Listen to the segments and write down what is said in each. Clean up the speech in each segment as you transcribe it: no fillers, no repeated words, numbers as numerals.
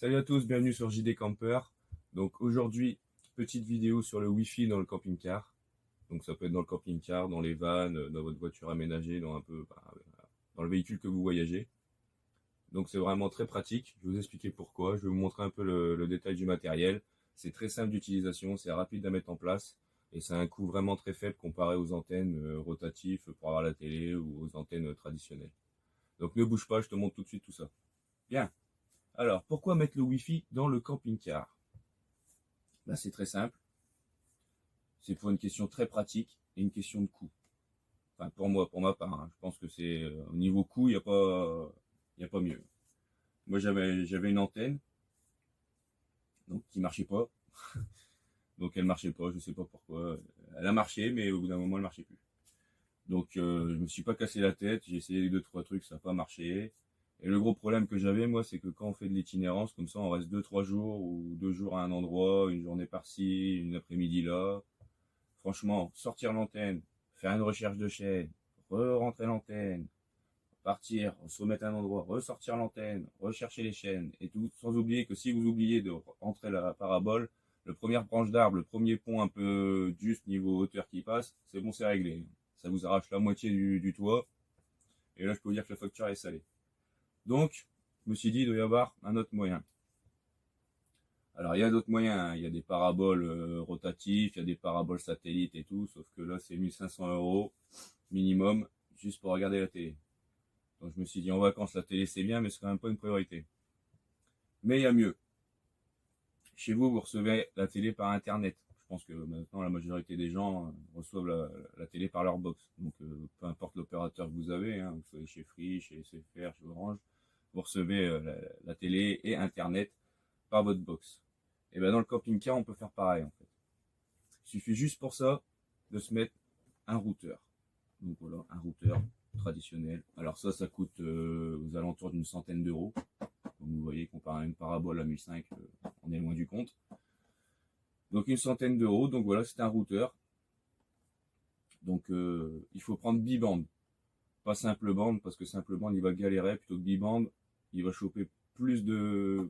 Salut à tous, bienvenue sur JD Camper. Donc aujourd'hui, petite vidéo sur le Wi-Fi dans le camping-car. Donc ça peut être dans le camping-car, dans les vannes, dans votre voiture aménagée, dans un peu dans le véhicule que vous voyagez. Donc c'est vraiment très pratique. Je vais vous expliquer pourquoi. Je vais vous montrer un peu le détail du matériel. C'est très simple d'utilisation, c'est rapide à mettre en place et c'est un coût vraiment très faible comparé aux antennes rotatives pour avoir la télé ou aux antennes traditionnelles. Donc ne bouge pas, je te montre tout de suite tout ça. Bien. Alors, pourquoi mettre le Wi-Fi dans le camping-car? C'est très simple. C'est pour une question très pratique et une question de coût. Enfin, pour moi, pour ma part, hein. Je pense que c'est au niveau coût, il y a pas mieux. Moi, j'avais une antenne, donc qui marchait pas. Donc elle marchait pas, je sais pas pourquoi. Elle a marché, mais au bout d'un moment, elle marchait plus. Donc je me suis pas cassé la tête. J'ai essayé 2-3 trucs, ça n'a pas marché. Et le gros problème que j'avais, moi, c'est que quand on fait de l'itinérance, comme ça, on reste 2-3 jours ou 2 jours à un endroit, une journée par-ci, une après-midi là. Franchement, sortir l'antenne, faire une recherche de chaîne, re-rentrer l'antenne, partir, se remettre à un endroit, ressortir l'antenne, rechercher les chaînes et tout, sans oublier que si vous oubliez de rentrer la parabole, le première branche d'arbre, le premier pont un peu juste niveau hauteur qui passe, c'est bon, c'est réglé. Ça vous arrache la moitié du toit. Et là, je peux vous dire que la facture est salée. Donc, je me suis dit, il doit y avoir un autre moyen. Alors, il y a d'autres moyens, hein. Il y a des paraboles rotatifs, il y a des paraboles satellites et tout, sauf que là, c'est 1 500 € minimum, juste pour regarder la télé. Donc, je me suis dit, en vacances, la télé, c'est bien, mais c'est quand même pas une priorité. Mais il y a mieux. Chez vous, vous recevez la télé par Internet. Je pense que maintenant, la majorité des gens reçoivent la télé par leur box. Donc, peu importe l'opérateur que vous avez, hein, vous soyez chez Free, chez SFR, chez Orange, vous recevez la télé et Internet par votre box. Et bien dans le camping-car, on peut faire pareil en fait. Il suffit juste pour ça de se mettre un routeur. Donc voilà, un routeur traditionnel. Alors ça coûte aux alentours d'une centaine d'euros. Comme vous voyez, comparé à une parabole à 1005, on est loin du compte. Donc une centaine d'euros. Donc voilà, c'est un routeur. Donc il faut prendre bibande, pas simple bande, parce que simple bande il va galérer, plutôt que bibande, il va choper plus de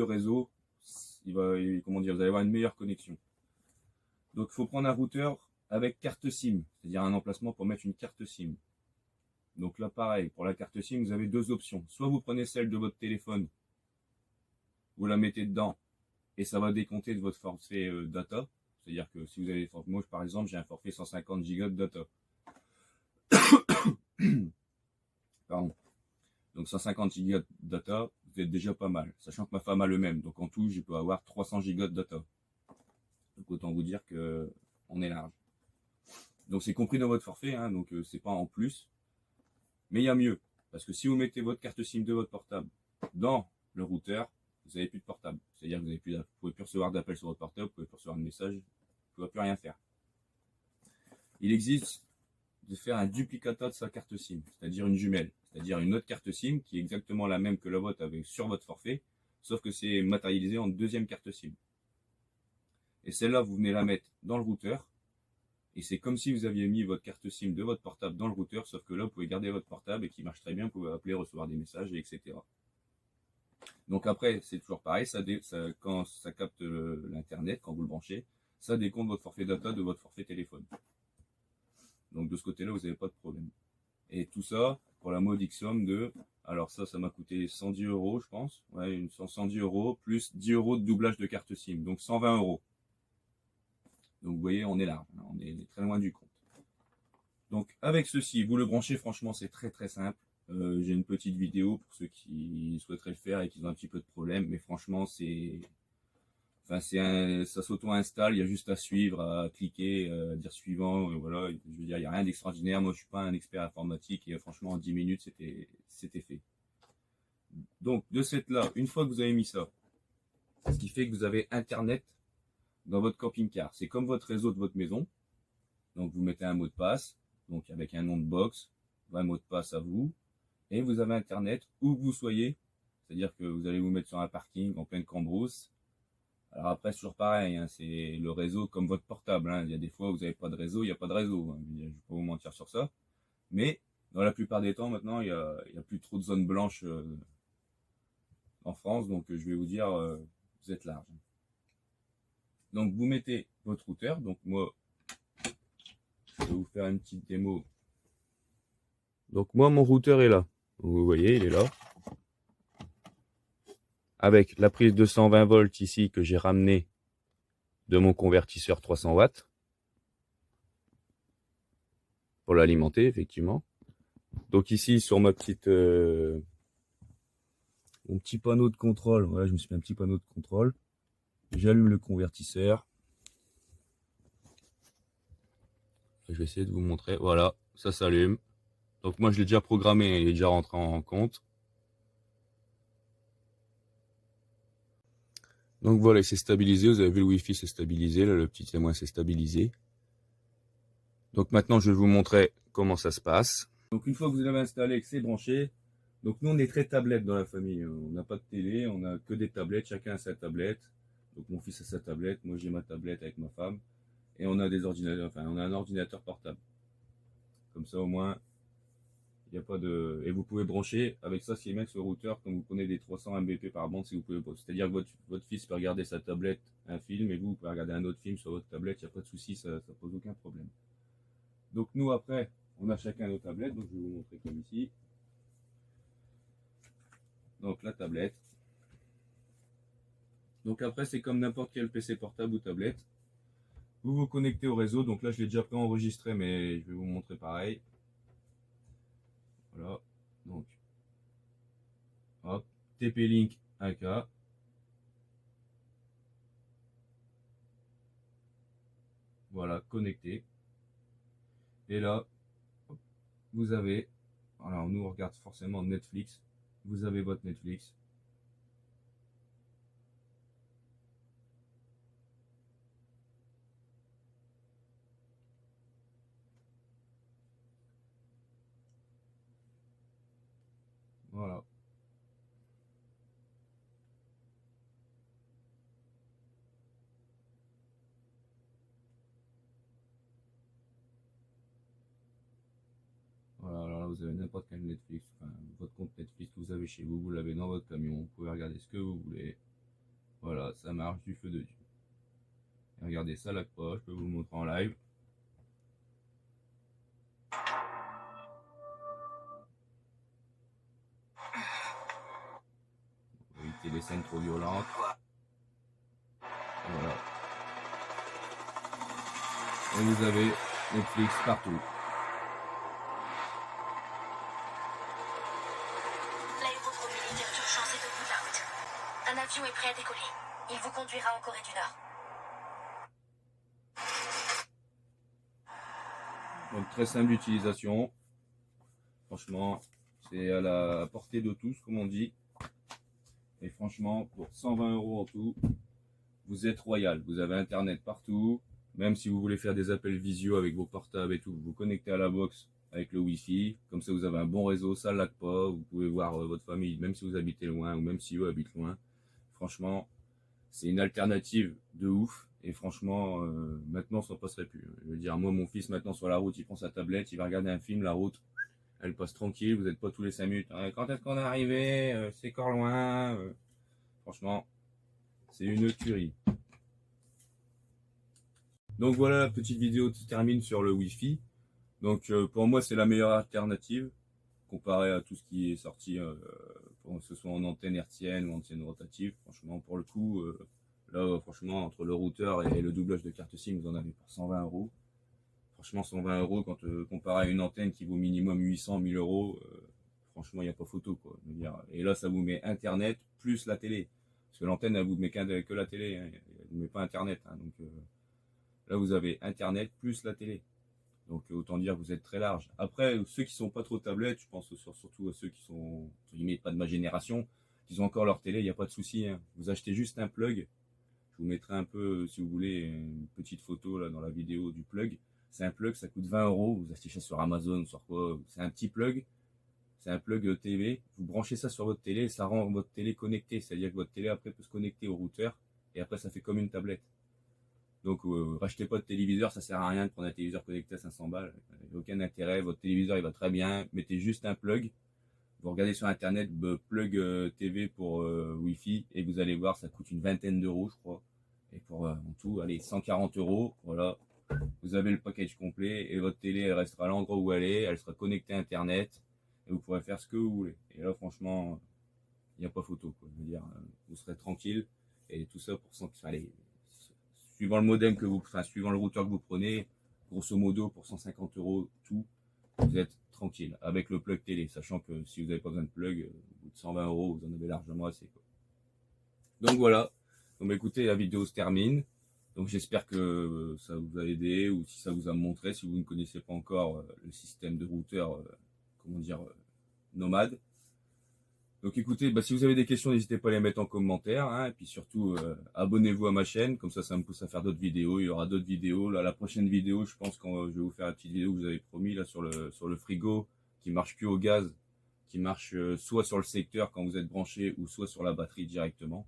réseau. Comment dire, vous allez avoir une meilleure connexion. Donc il faut prendre un routeur avec carte SIM, c'est-à-dire un emplacement pour mettre une carte SIM. Donc là pareil, pour la carte SIM, vous avez deux options. Soit vous prenez celle de votre téléphone, vous la mettez dedans et ça va décompter de votre forfait data. C'est-à-dire que si vous avez, moi par exemple, j'ai un forfait 150 Go de data. Pardon. Donc 150 Go de data, vous êtes déjà pas mal. Sachant que ma femme a le même. Donc en tout, je peux avoir 300 Go de data. Donc autant vous dire que on est large. Donc c'est compris dans votre forfait, hein, donc c'est pas en plus. Mais il y a mieux. Parce que si vous mettez votre carte SIM de votre portable dans le routeur, vous n'avez plus de portable. C'est-à-dire que vous ne pouvez plus recevoir d'appels sur votre portable, vous pouvez plus recevoir de messages, vous ne pouvez plus rien faire. Il existe de faire un duplicata de sa carte SIM, c'est-à-dire une jumelle, c'est-à-dire une autre carte SIM qui est exactement la même que la vôtre avec sur votre forfait, sauf que c'est matérialisé en deuxième carte SIM. Et celle-là, vous venez la mettre dans le routeur, et c'est comme si vous aviez mis votre carte SIM de votre portable dans le routeur, sauf que là, vous pouvez garder votre portable et qui marche très bien, vous pouvez appeler, recevoir des messages, etc. Donc après, c'est toujours pareil, quand ça capte l'internet, quand vous le branchez, ça décompte votre forfait data de votre forfait téléphone. Donc de ce côté-là, vous n'avez pas de problème. Et tout ça pour la modique somme de, alors ça m'a coûté 110 €, je pense. Ouais, 110 € plus 10 € de doublage de carte SIM, donc 120 €. Donc vous voyez, on est large, on est très loin du compte. Donc avec ceci, vous le branchez, franchement c'est très très simple. J'ai une petite vidéo pour ceux qui souhaiteraient le faire et qui ont un petit peu de problème, mais franchement ça s'auto-installe, il y a juste à suivre, à cliquer, à dire suivant, voilà, je veux dire, il n'y a rien d'extraordinaire, moi je suis pas un expert informatique et franchement en 10 minutes c'était fait. Donc de cette là, une fois que vous avez mis ça, ce qui fait que vous avez internet dans votre camping-car, c'est comme votre réseau de votre maison, donc vous mettez un mot de passe, donc avec un nom de box, un mot de passe à vous, et vous avez internet où que vous soyez, c'est-à-dire que vous allez vous mettre sur un parking en pleine cambrousse. Alors après, c'est toujours pareil, hein, c'est le réseau comme votre portable, hein. Il y a des fois où vous n'avez pas de réseau, il n'y a pas de réseau, hein. Je ne vais pas vous mentir sur ça. Mais dans la plupart des temps, maintenant, il y a plus trop de zones blanches en France, donc je vais vous dire, vous êtes large. Donc vous mettez votre routeur, donc moi, je vais vous faire une petite démo. Donc moi, mon routeur est là. Vous voyez, il est là. Avec la prise de 120 volts ici que j'ai ramené de mon convertisseur 300 watts. Pour l'alimenter, effectivement. Donc ici, sur ma petite... mon petit panneau de contrôle, voilà, je me suis mis un petit panneau de contrôle. J'allume le convertisseur. Je vais essayer de vous montrer. Voilà, ça s'allume. Donc moi, je l'ai déjà programmé, il est déjà rentré en compte. Donc voilà, il s'est stabilisé. Vous avez vu, le Wi-Fi s'est stabilisé. Là, le petit témoin s'est stabilisé. Donc maintenant, je vais vous montrer comment ça se passe. Donc une fois que vous l'avez installé et que c'est branché, donc nous, on est très tablette dans la famille. On n'a pas de télé, on n'a que des tablettes. Chacun a sa tablette. Donc mon fils a sa tablette, moi j'ai ma tablette avec ma femme. Et on a des ordinateurs, enfin on a un ordinateur portable. Comme ça au moins, il n'y a pas de... Et vous pouvez brancher avec ça, si mettre sur le routeur, quand vous prenez des 300 Mbps par bande, si vous pouvez... C'est-à-dire que votre fils peut regarder sa tablette, un film, et vous pouvez regarder un autre film sur votre tablette, il n'y a pas de souci, ça pose aucun problème. Donc nous après, on a chacun nos tablettes, donc je vais vous montrer comme ici. Donc la tablette. Donc après, c'est comme n'importe quel PC portable ou tablette. Vous vous connectez au réseau. Donc là, je l'ai déjà préenregistré, mais je vais vous montrer pareil. Voilà. Donc, hop, TP-Link 1K. Voilà, connecté. Et là, hop, vous avez, alors nous on regarde forcément Netflix. Vous avez votre Netflix. Voilà. Voilà, alors là vous avez n'importe quel Netflix, enfin, votre compte Netflix que vous avez chez vous, vous l'avez dans votre camion, vous pouvez regarder ce que vous voulez. Voilà, ça marche du feu de Dieu. Et regardez ça, là, je peux vous le montrer en live. Éviter les scènes trop violentes. Voilà. Et vous avez Netflix partout. L'aérodrome militaire d'urgence est de Boulogne. Un avion est prêt à décoller. Il vous conduira en Corée du Nord. Donc très simple d'utilisation. Franchement, c'est à la portée de tous, comme on dit. Et franchement, pour 120 € en tout, vous êtes royal. Vous avez Internet partout. Même si vous voulez faire des appels visio avec vos portables et tout, vous vous connectez à la box avec le Wi-Fi. Comme ça, vous avez un bon réseau, ça lag pas. Vous pouvez voir votre famille, même si vous habitez loin ou même si eux habitent loin. Franchement, c'est une alternative de ouf. Et franchement, maintenant, ça ne passerait plus. Je veux dire, moi, mon fils, maintenant, sur la route, il prend sa tablette, il va regarder un film, la route, elle passe tranquille, vous n'êtes pas tous les 5 minutes. Quand est-ce qu'on est arrivé? C'est encore loin. Franchement, c'est une tuerie. Donc voilà, la petite vidéo se termine sur le Wi-Fi. Donc pour moi, c'est la meilleure alternative comparé à tout ce qui est sorti, que ce soit en antenne hertzienne ou antenne rotative. Franchement, pour le coup, là, franchement, entre le routeur et le doublage de carte SIM, vous en avez pour 120 €. Franchement, 120 € quand comparé à une antenne qui vaut minimum 800, 1000 €, franchement, il n'y a pas photo, quoi. Je veux dire. Et là, ça vous met Internet plus la télé. Parce que l'antenne, elle vous met que la télé, hein. Elle vous met pas Internet, hein. Donc là, vous avez Internet plus la télé. Donc autant dire que vous êtes très large. Après, ceux qui sont pas trop tablettes, je pense surtout à ceux qui sont entre guillemets pas de ma génération, qui ont encore leur télé, il n'y a pas de souci, hein. Vous achetez juste un plug. Je vous mettrai un peu, si vous voulez, une petite photo là dans la vidéo du plug. C'est un plug, ça coûte 20 €. Vous achetez ça sur Amazon, sur quoi. C'est un petit plug. C'est un plug TV. Vous branchez ça sur votre télé et ça rend votre télé connectée. C'est-à-dire que votre télé après peut se connecter au routeur et après ça fait comme une tablette. Donc rachetez pas de téléviseur, ça sert à rien de prendre un téléviseur connecté à 500 balles. Il n'y a aucun intérêt, votre téléviseur il va très bien, mettez juste un plug. Vous regardez sur internet plug TV pour Wi-Fi et vous allez voir, ça coûte une vingtaine d'euros, je crois. Et pour en tout, allez, 140 euros. Voilà, vous avez le package complet et votre télé, elle restera à l'endroit où elle est, elle sera connectée à internet et vous pourrez faire ce que vous voulez. Et là, franchement, il n'y a pas photo, quoi. Je veux dire, vous serez tranquille et tout ça pour allez, suivant le modem que vous, enfin, suivant le routeur que vous prenez, grosso modo pour 150 euros tout, vous êtes tranquille avec le plug télé, sachant que si vous n'avez pas besoin de plug, au bout de 120 euros, vous en avez largement assez, quoi. Donc voilà. Donc écoutez, la vidéo se termine. Donc j'espère que ça vous a aidé ou si ça vous a montré, si vous ne connaissez pas encore le système de routeur, comment dire, nomade. Donc écoutez, si vous avez des questions, n'hésitez pas à les mettre en commentaire, hein, et puis surtout abonnez-vous à ma chaîne, comme ça me pousse à faire d'autres vidéos. Il y aura d'autres vidéos. Là, la prochaine vidéo, je pense que je vais vous faire la petite vidéo que vous avez promis là sur le frigo qui marche plus au gaz, qui marche soit sur le secteur quand vous êtes branché ou soit sur la batterie directement.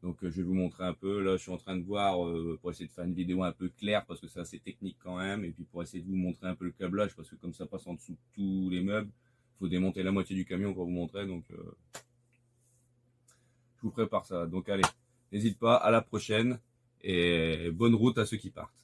Donc je vais vous montrer un peu. Là, je suis en train de voir pour essayer de faire une vidéo un peu claire parce que c'est assez technique quand même, et puis pour essayer de vous montrer un peu le câblage parce que comme ça passe en dessous de tous les meubles. Faut démonter la moitié du camion pour vous montrer, donc je vous prépare ça. Donc allez, n'hésite pas, à la prochaine et bonne route à ceux qui partent.